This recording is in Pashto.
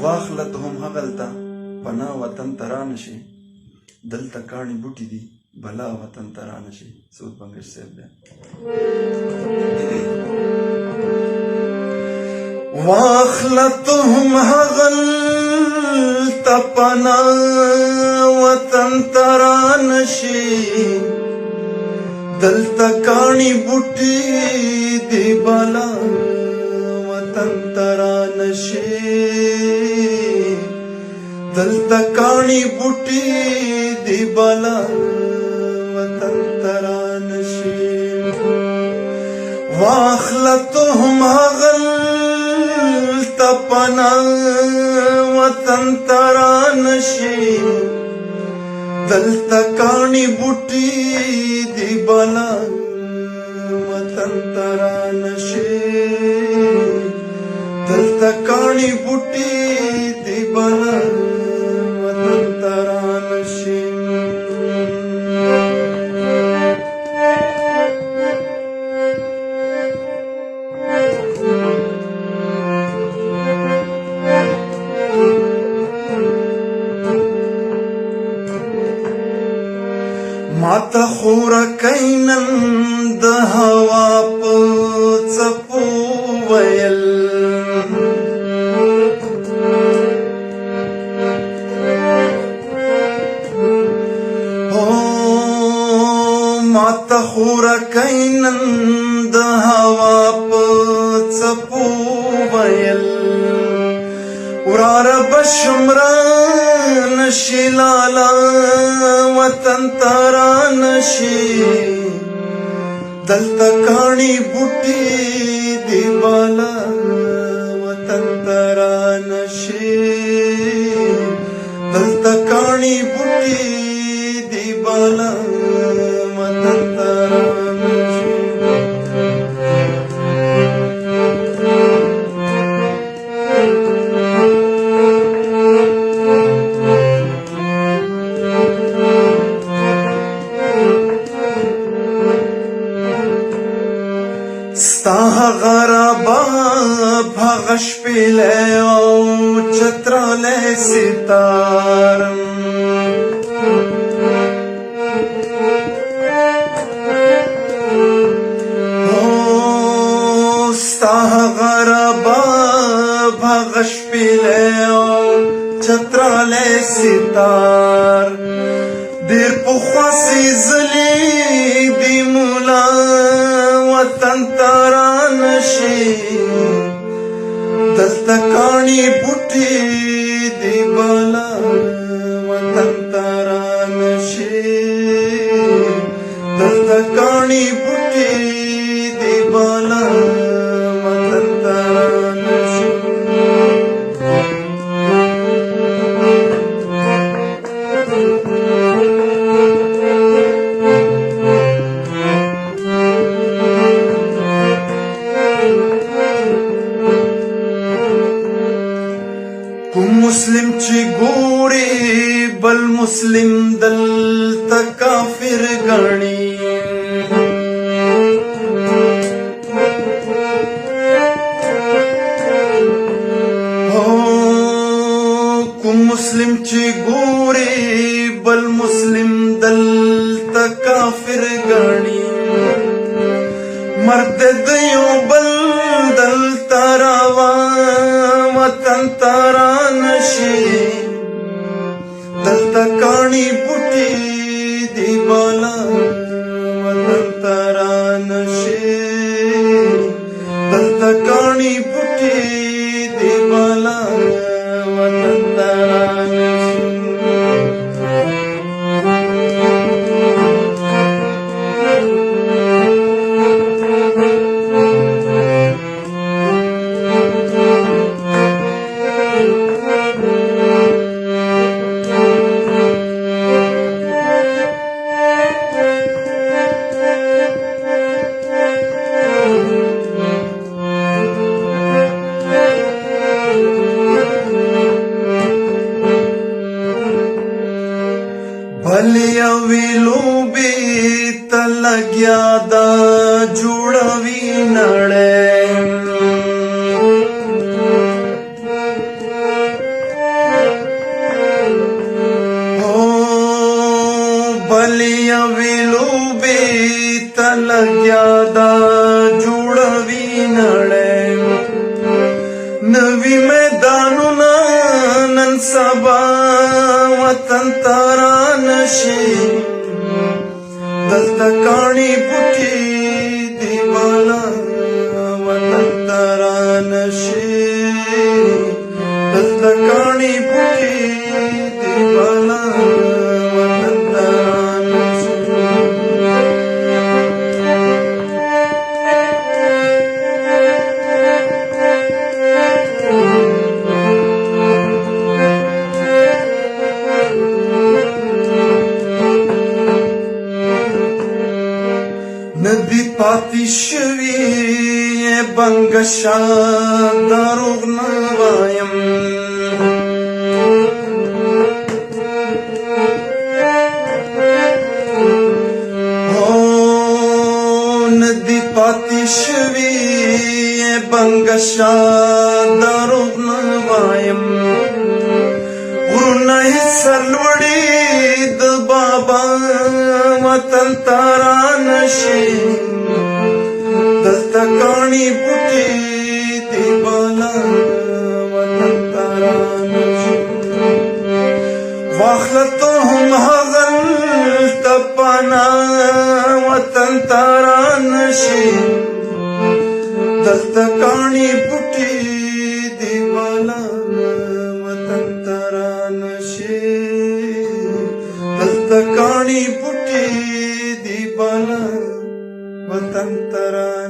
واخلت هم هغلته پناه وطن ته رانشي دلته کاڼي بوټي دي بلا وطن ته رانشي. سعود بنګش صاحب دی. واخلت هم هغلته پناه وطن ته رانشي دلته کاڼي بوټي دي بلا وطن ته رانشي دلته کاڼي بوټي دی بلا وطن ته رانشي. واخلتهم هغلته پناه وطن ته رانشي دلته کاڼي بوټي دی بلا وطن ته رانشي دلته کاڼي بوټي دی بلا وطن ته رانشي. ماته خورکۍ نن د هوا په څپو ویل ماته خورکۍ نن د هوا په څپو ویل وراره بشمره نشي لالا وطن ته رانشي دلته کاڼي بوټي دی بالا وطن ته رانشي دلته کاڼي بوټي دی بالا وطن ته رانشي. ستا هغه رباب هغه شپېلی او چترالی ستار ستا هغه رباب هغه شپېلی او چترالی ستار ډېر پخوا سېزلي دي مولا وطن ته رانشي دلته کاڼي بوټي دی بالا وطن ته رانشي دلته کاڼي بوټي دی بالا وطن ته رانشي. مسلم چې ګوري بل مسلم دلته کافر ګڼي کوم مسلم چې ګوري بل مسلم دلته کافر ګڼي مرد د یو بل دلته روان وطن ته رانشي دلته کاڼي بوټي دی بالا وطن ته رانشي دلته کاڼي بوټي دی بالا وطن ته رانشي. نړۍ نوی میدانونه نن سبا وطن ته رانشي دلته کاڼي بوټي دی بالا وطن ته رانشي دلته کاڼي بوټي دی بالا وطن ته رانشي ندی پاتی شوی بنگشا دروغ نوایم ندی پاتی شوی بنگشا دروغ نوایم غرونه سلوړي د بابا وطن ترانشي دلته کاڼي بوټي دی بالا وطن ترانشي واخلته هم هغلته پانا وطن ترانشي دلته کاڼي بوټي دی بالا وطن ترانشي دلته کاڼي بوټي دی بالا وطن ترانشي